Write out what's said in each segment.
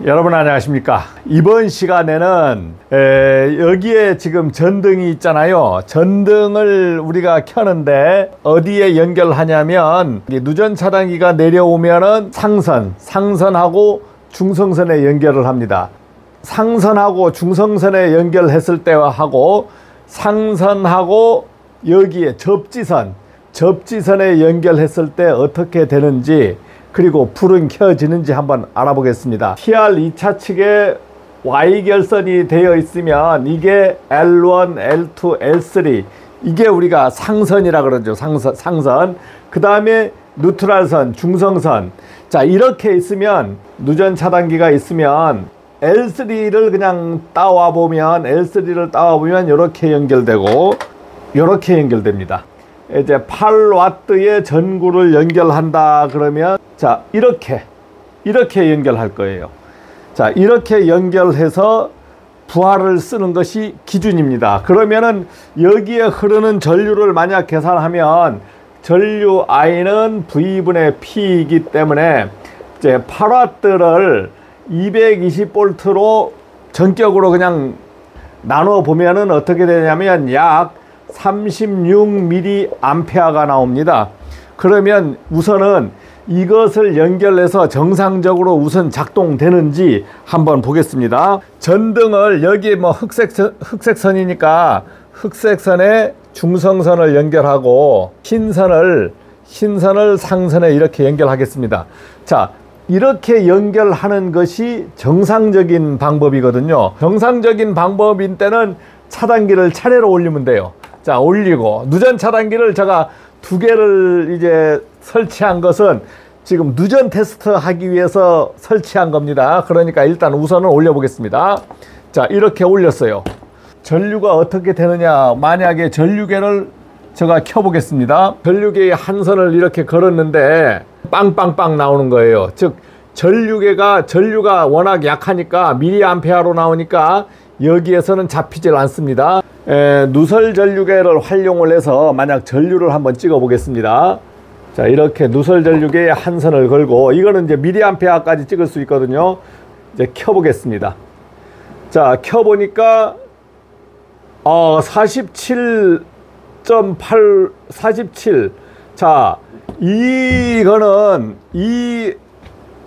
여러분 안녕하십니까. 이번 시간에는 여기에 지금 전등이 있잖아요. 전등을 우리가 켜는데 어디에 연결하냐면 누전 차단기가 내려오면은 상선하고 중성선에 연결을 합니다. 상선하고 중성선에 연결했을 때와 하고 상선하고 여기에 접지선에 연결했을 때 어떻게 되는지, 그리고 불은 켜지는지 한번 알아보겠습니다. TR 2차 측에 Y결선이 되어 있으면 이게 L1, L2, L3, 이게 우리가 상선이라 그러죠. 상선. 그 다음에 뉴트럴선, 중성선. 자, 이렇게 있으면, 누전 차단기가 있으면 L3를 그냥 L3를 따와 보면 이렇게 연결되고 이렇게 연결됩니다. 이제 8W의 전구를 연결한다 그러면, 자, 이렇게 연결할 거예요. 자, 이렇게 연결해서 부하를 쓰는 것이 기준입니다. 그러면은 여기에 흐르는 전류를 만약 계산하면 전류 I는 V분의 P이기 때문에 이제 8W를 220V로 전격으로 그냥 나눠 보면은 어떻게 되냐면 약 36mA가 나옵니다. 그러면 우선은 이것을 연결해서 정상적으로 우선 작동되는지 한번 보겠습니다. 전등을 여기 뭐 흑색선이니까 흑색선에 중성선을 연결하고 흰선을 상선에 이렇게 연결하겠습니다. 자, 이렇게 연결하는 것이 정상적인 방법이거든요. 정상적인 방법인 때는 차단기를 차례로 올리면 돼요. 자, 올리고, 누전 차단기를 제가 2개를 이제 설치한 것은 지금 누전 테스트 하기 위해서 설치한 겁니다. 그러니까 일단 우선은 올려 보겠습니다. 자, 이렇게 올렸어요. 전류가 어떻게 되느냐, 만약에 전류계를 제가 켜 보겠습니다. 전류계의 한 선을 이렇게 걸었는데 빵빵빵 나오는 거예요. 즉 전류가 워낙 약하니까 미리암페어로 나오니까 여기에서는 잡히질 않습니다. 누설 전류계를 활용을 해서 만약 전류를 한번 찍어 보겠습니다. 자, 이렇게 누설 전류계에 한 선을 걸고, 이거는 이제 미리암페어까지 찍을 수 있거든요. 이제 켜 보겠습니다. 자, 켜 보니까 47.8 자, 이거는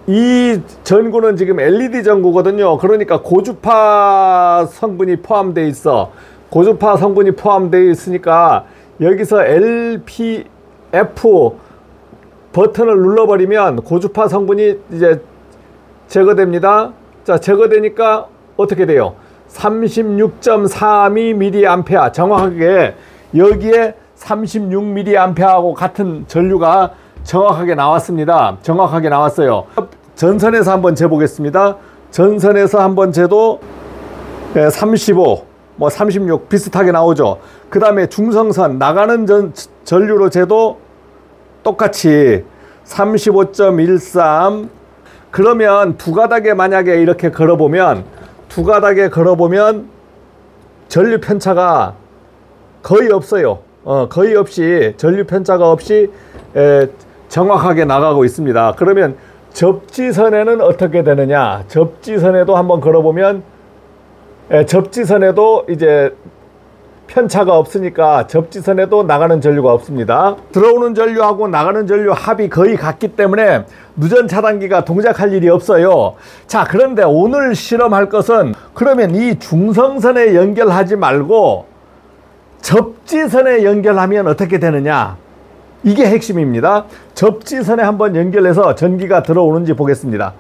이 전구는 지금 LED 전구거든요. 그러니까 고주파 성분이 포함되어 있어. 고주파 성분이 포함되어 있으니까 여기서 LPF 버튼을 눌러버리면 고주파 성분이 이제 제거됩니다. 자, 제거되니까 어떻게 돼요? 36.42mA, 정확하게 여기에 36mA하고 같은 전류가 정확하게 나왔습니다. 정확하게 나왔어요. 전선에서 한번 재보겠습니다. 전선에서 한번 재도 35, 뭐 36 비슷하게 나오죠. 그 다음에 중성선 나가는 전류로 재도 똑같이 35.13. 그러면 두 가닥에 만약에 이렇게 걸어보면 전류 편차가 거의 없어요. 거의 없이, 전류 편차가 없이 정확하게 나가고 있습니다. 그러면 접지선에는 어떻게 되느냐, 접지선에도 한번 걸어보면 접지선에도 이제 편차가 없으니까 접지선에도 나가는 전류가 없습니다. 들어오는 전류하고 나가는 전류 합이 거의 같기 때문에 누전 차단기가 동작할 일이 없어요. 자, 그런데 오늘 실험할 것은, 그러면 이 중성선에 연결하지 말고 접지선에 연결하면 어떻게 되느냐, 이게 핵심입니다. 접지선에 한번 연결해서 전기가 들어오는지 보겠습니다.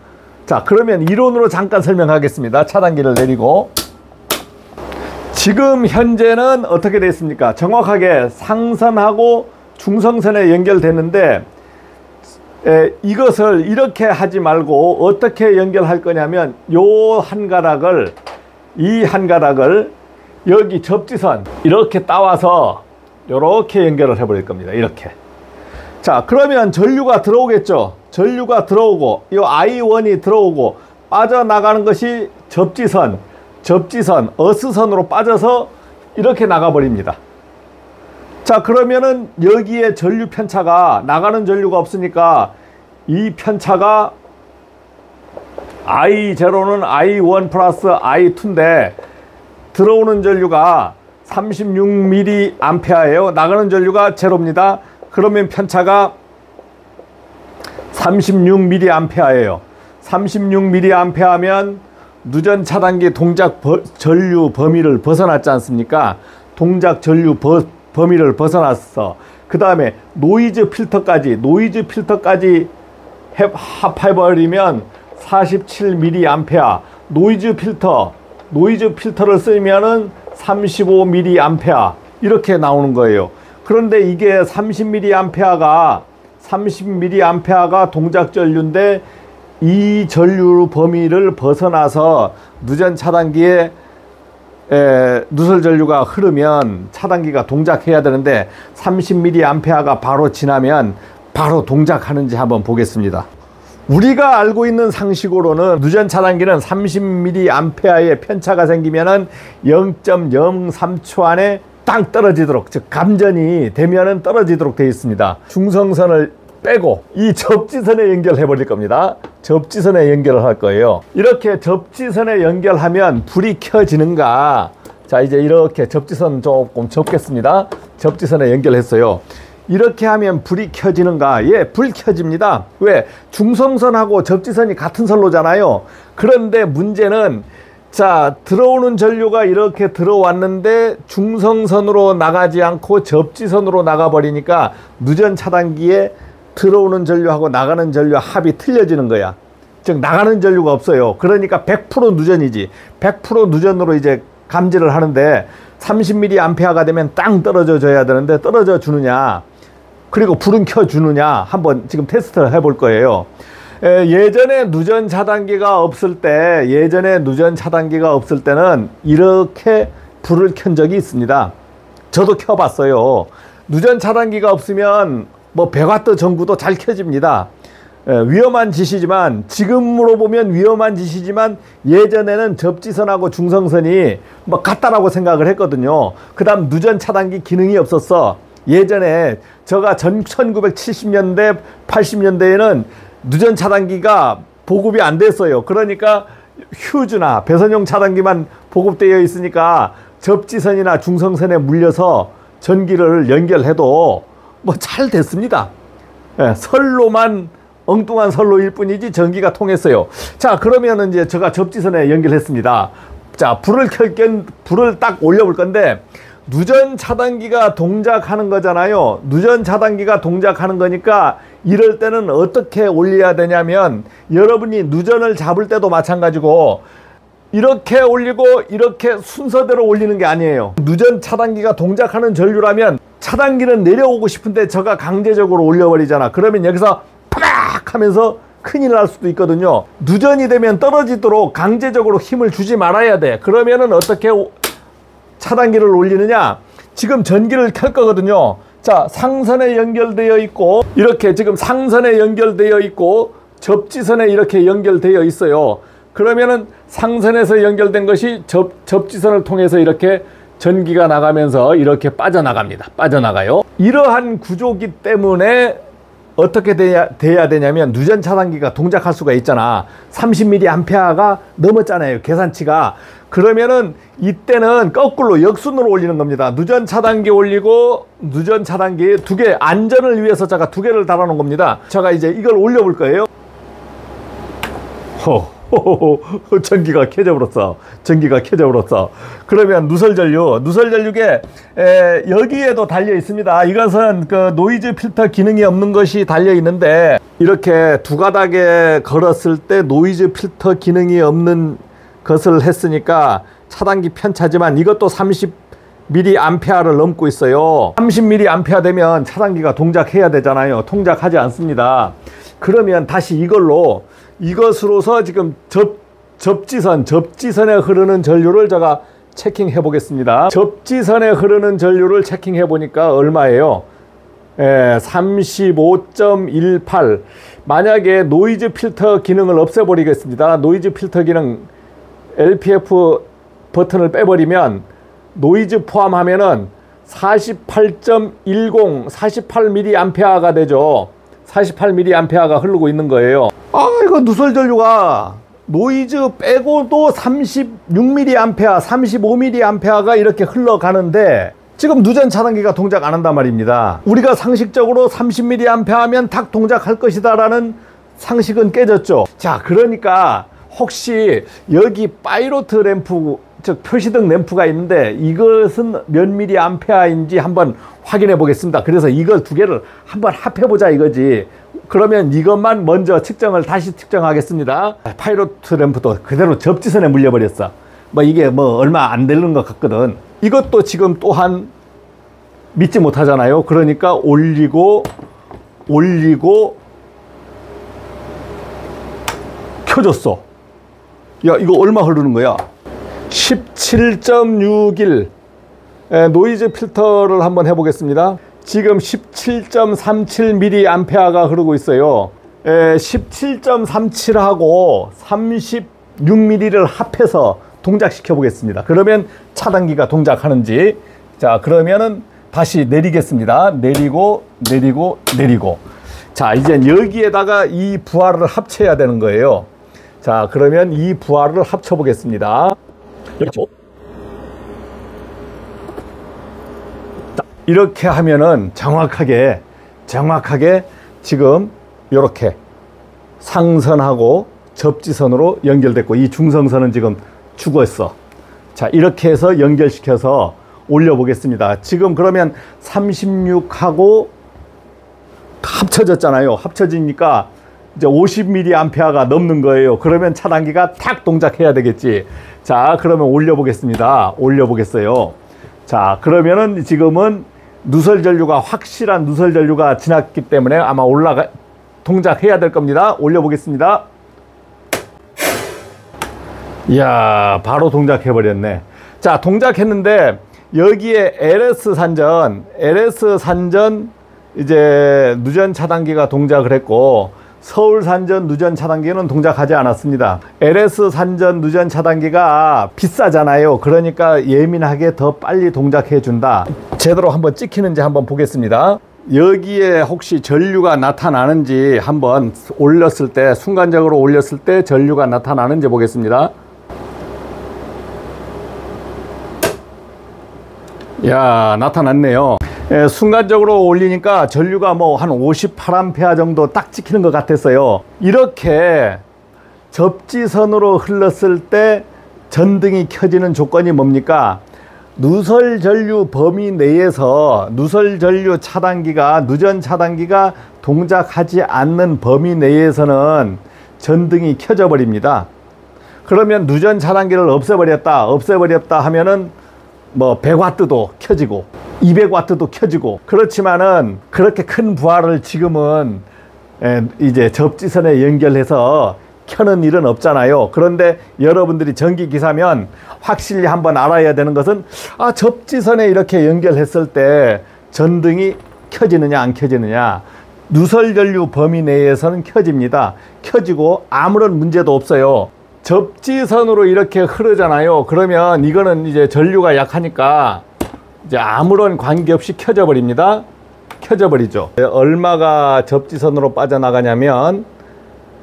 자, 그러면 이론으로 잠깐 설명하겠습니다. 차단기를 내리고, 지금 현재는 어떻게 되어 있습니까? 정확하게 상선하고 중성선에 연결됐는데, 이것을 이렇게 하지 말고 어떻게 연결할 거냐면, 이 한 가닥을 여기 접지선 이렇게 따와서 이렇게 연결을 해 버릴 겁니다. 이렇게. 자, 그러면 전류가 들어오겠죠. 전류가 들어오고, 이 I1이 들어오고, 빠져나가는 것이 접지선, 어스선으로 빠져서 이렇게 나가버립니다. 자, 그러면은 여기에 전류 편차가, 나가는 전류가 없으니까 이 편차가 I0는 I1 플러스 I2인데 들어오는 전류가 36mA예요. 나가는 전류가 제로입니다. 그러면 편차가 36mA예요. 36mA면 누전 차단기 동작 전류 범위를 벗어났지 않습니까? 동작 전류 범위를 벗어났어. 그 다음에 노이즈 필터까지 합해버리면 47mA. 노이즈 필터를 쓰면은 35mA 이렇게 나오는 거예요. 그런데 이게 30mA가 동작 전류인데 이 전류 범위를 벗어나서 누전 차단기에 누설 전류가 흐르면 차단기가 동작해야 되는데 30mA가 바로 지나면 바로 동작하는지 한번 보겠습니다. 우리가 알고 있는 상식으로는 누전 차단기는 30mA의 편차가 생기면은 0.03초 안에 땅 떨어지도록, 즉 감전이 되면은 떨어지도록 되어 있습니다. 중성선을 빼고 이 접지선에 연결해 버릴 겁니다. 접지선에 연결을 할 거예요. 이렇게 접지선에 연결하면 불이 켜지는가? 자, 이제 이렇게 접지선 조금 접겠습니다. 접지선에 연결했어요. 이렇게 하면 불이 켜지는가? 예, 불 켜집니다. 왜? 중성선하고 접지선이 같은 선로잖아요. 그런데 문제는, 자, 들어오는 전류가 이렇게 들어왔는데 중성선으로 나가지 않고 접지선으로 나가버리니까 누전 차단기에 들어오는 전류하고 나가는 전류 합이 틀려지는 거야. 즉 나가는 전류가 없어요. 그러니까 100% 누전이지. 100% 누전으로 이제 감지를 하는데 30mA가 되면 땅 떨어져 줘야 되는데 떨어져 주느냐, 그리고 불은 켜 주느냐 한번 지금 테스트를 해볼 거예요. 예전에 누전 차단기가 없을 때는 이렇게 불을 켠 적이 있습니다. 저도 켜봤어요. 누전 차단기가 없으면 뭐 100W 전구도 잘 켜집니다. 위험한 짓이지만, 지금으로 보면 위험한 짓이지만 예전에는 접지선하고 중성선이 뭐 같다라고 생각을 했거든요. 그 다음 누전 차단기 기능이 없었어. 예전에 제가 1970년대 80년대에는 누전 차단기가 보급이 안 됐어요. 그러니까 휴즈나 배선용 차단기만 보급되어 있으니까 접지선이나 중성선에 물려서 전기를 연결해도 뭐 잘 됐습니다. 선로만 엉뚱한 선로일 뿐이지 전기가 통했어요. 자, 그러면은 이제 제가 접지선에 연결했습니다. 자, 불을 딱 올려볼 건데, 누전 차단기가 동작하는 거잖아요. 누전 차단기가 동작하는 거니까 이럴 때는 어떻게 올려야 되냐면, 여러분이 누전을 잡을 때도 마찬가지고 이렇게 올리고 이렇게 순서대로 올리는 게 아니에요. 누전 차단기가 동작하는 전류라면 차단기는 내려오고 싶은데 제가 강제적으로 올려버리잖아. 그러면 여기서 팍 하면서 큰일 날 수도 있거든요. 누전이 되면 떨어지도록 강제적으로 힘을 주지 말아야 돼. 그러면은 어떻게 차단기를 올리느냐? 지금 전기를 켤 거거든요. 자, 상선에 연결되어 있고, 이렇게 지금 상선에 연결되어 있고 접지선에 이렇게 연결되어 있어요. 그러면은 상선에서 연결된 것이 접지선을 통해서 이렇게 전기가 나가면서 이렇게 빠져나가요. 이러한 구조기 때문에 어떻게 돼야 되냐면, 누전 차단기가 동작할 수가 있잖아. 30mA가 넘었잖아요, 계산치가. 그러면은 이때는 거꾸로 역순으로 올리는 겁니다. 누전 차단기 올리고 누전 차단기 두 개, 안전을 위해서 제가 두 개를 달아놓은 겁니다. 제가 이제 이걸 올려볼 거예요. 전기가 켜져버렸어. 그러면 누설전류계 여기에도 달려 있습니다. 이것은 그 노이즈 필터 기능이 없는 것이 달려 있는데, 이렇게 두 가닥에 걸었을 때 노이즈 필터 기능이 없는 것을 했으니까 차단기 편차지만 이것도 30mA를 넘고 있어요. 30mA 되면 차단기가 동작해야 되잖아요. 동작하지 않습니다. 그러면 다시 이것으로서 지금 접지선에 흐르는 전류를 제가 체킹해 보겠습니다. 접지선에 흐르는 전류를 체킹해 보니까 얼마예요? 35.18. 만약에 노이즈 필터 기능을 없애버리겠습니다. 노이즈 필터 기능 LPF 버튼을 빼버리면 노이즈 포함하면은 48.10, 48mA가 되죠. 48mA가 흐르고 있는 거예요. 아, 이거 누설 전류가 노이즈 빼고도 36mA, 35mA가 이렇게 흘러가는데 지금 누전 차단기가 동작 안 한단 말입니다. 우리가 상식적으로 30mA 하면 탁 동작할 것이다 라는 상식은 깨졌죠. 자, 그러니까 혹시 여기 파이로트 램프, 즉 표시등 램프가 있는데 이것은 몇 mA인지 한번 확인해 보겠습니다. 그래서 이걸 두 개를 한번 합해 보자 이거지. 그러면 이것만 먼저 측정을 다시 측정하겠습니다. 파이로트 램프도 그대로 접지선에 물려버렸어. 뭐 이게 뭐 얼마 안 되는 것 같거든. 이것도 지금 또한 믿지 못하잖아요. 그러니까 올리고 켜줬어. 야, 이거 얼마 흐르는 거야? 17.61. 노이즈 필터를 한번 해보겠습니다. 지금 17.37mA가 흐르고 있어요. 17.37하고 36mm를 합해서 동작시켜 보겠습니다. 그러면 차단기가 동작하는지. 자, 그러면은 다시 내리겠습니다. 내리고. 자, 이제 여기에다가 이 부하를 합쳐야 되는 거예요. 자, 그러면 이 부하를 합쳐 보겠습니다. 그렇죠. 자, 이렇게 하면은 정확하게 지금 이렇게 상선하고 접지선으로 연결됐고 이 중성선은 지금 죽었어. 자, 이렇게 해서 연결시켜서 올려 보겠습니다. 지금 그러면 36하고 합쳐졌잖아요. 합쳐지니까 이제 50mA가 넘는 거예요. 그러면 차단기가 탁 동작해야 되겠지. 자, 그러면 올려 보겠습니다. 올려 보겠어요. 자, 그러면은 지금은 누설 전류가 확실한 누설 전류가 지났기 때문에 아마 동작해야 될 겁니다. 올려 보겠습니다. 이야, 바로 동작해 버렸네. 자, 동작했는데 여기에 LS 산전 이제 누전 차단기가 동작을 했고 서울 산전 누전 차단기는 동작하지 않았습니다. LS 산전 누전 차단기가 비싸잖아요. 그러니까 예민하게 더 빨리 동작해 준다. 제대로 한번 찍히는지 한번 보겠습니다. 여기에 혹시 전류가 나타나는지 한번 올렸을 때, 순간적으로 올렸을 때 전류가 나타나는지 보겠습니다. 야, 나타났네요. 순간적으로 올리니까 전류가 뭐 한 58A 정도 딱 찍히는 것 같았어요. 이렇게 접지선으로 흘렀을 때 전등이 켜지는 조건이 뭡니까? 누설 전류 범위 내에서 누설 전류 차단기가, 누전 차단기가 동작하지 않는 범위 내에서는 전등이 켜져 버립니다. 그러면 누전 차단기를 없애버렸다 하면은 뭐 100W도 켜지고 200W도 켜지고, 그렇지만은 그렇게 큰 부하를 지금은 이제 접지선에 연결해서 켜는 일은 없잖아요. 그런데 여러분들이 전기기사면 확실히 한번 알아야 되는 것은, 접지선에 이렇게 연결했을 때 전등이 켜지느냐 안 켜지느냐. 누설전류 범위 내에서는 켜집니다. 켜지고 아무런 문제도 없어요. 접지선으로 이렇게 흐르잖아요. 그러면 이거는 이제 전류가 약하니까 이제 아무런 관계없이 켜져 버립니다. 켜져 버리죠. 얼마가 접지선으로 빠져나가냐면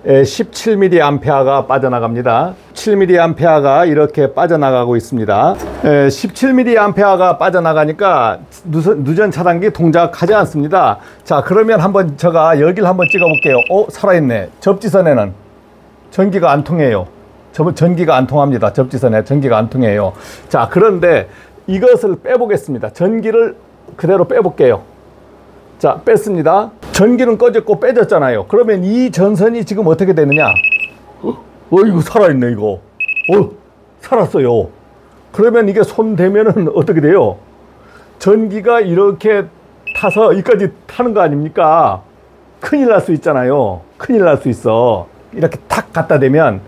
17mA가 빠져나갑니다. 17mA가 이렇게 빠져나가고 있습니다. 17mA가 빠져나가니까 누전 차단기 동작하지 않습니다. 자, 그러면 한번 제가 여기를 한번 찍어 볼게요. 살아있네. 접지선에는 전기가 안 통해요. 전기가 안 통합니다. 접지선에 전기가 안 통해요. 자, 그런데 이것을 빼보겠습니다. 전기를 그대로 빼볼게요. 자, 뺐습니다. 전기는 꺼졌고 빼졌잖아요. 그러면 이 전선이 지금 어떻게 되느냐? 이거 살아있네, 이거. 살았어요. 그러면 이게 손 대면은 어떻게 돼요? 전기가 이렇게 타서 여기까지 타는 거 아닙니까? 큰일 날 수 있잖아요. 큰일 날 수 있어. 이렇게 탁 갖다 대면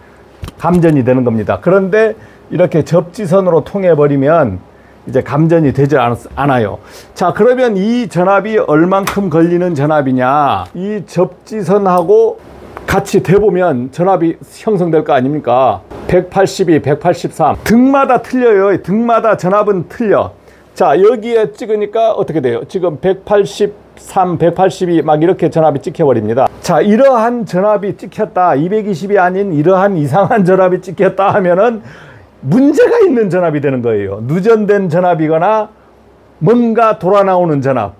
감전이 되는 겁니다. 그런데 이렇게 접지선으로 통해 버리면 이제 감전이 되지 않아요. 자, 그러면 이 전압이 얼만큼 걸리는 전압이냐? 이 접지선하고 같이 대보면 전압이 형성될 거 아닙니까? 182, 183. 등마다 틀려요. 등마다 전압은 틀려. 자, 여기에 찍으니까 어떻게 돼요? 지금 183, 182 막 이렇게 전압이 찍혀버립니다. 자, 이러한 전압이 찍혔다. 220이 아닌 이러한 이상한 전압이 찍혔다 하면은 문제가 있는 전압이 되는 거예요. 누전된 전압이거나 뭔가 돌아 나오는 전압.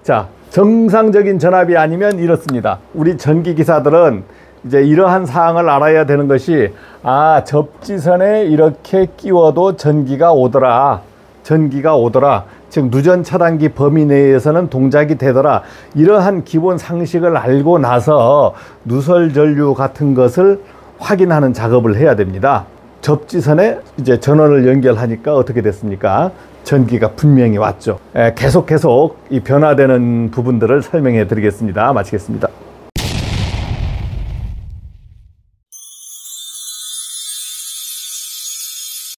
자, 정상적인 전압이 아니면 이렇습니다. 우리 전기 기사들은 이제 이러한 사항을 알아야 되는 것이, 아, 접지선에 이렇게 끼워도 전기가 오더라. 즉 누전 차단기 범위 내에서는 동작이 되더라. 이러한 기본 상식을 알고 나서 누설 전류 같은 것을 확인하는 작업을 해야 됩니다. 접지선에 이제 전원을 연결하니까 어떻게 됐습니까? 전기가 분명히 왔죠. 계속 이 변화되는 부분들을 설명해 드리겠습니다. 마치겠습니다.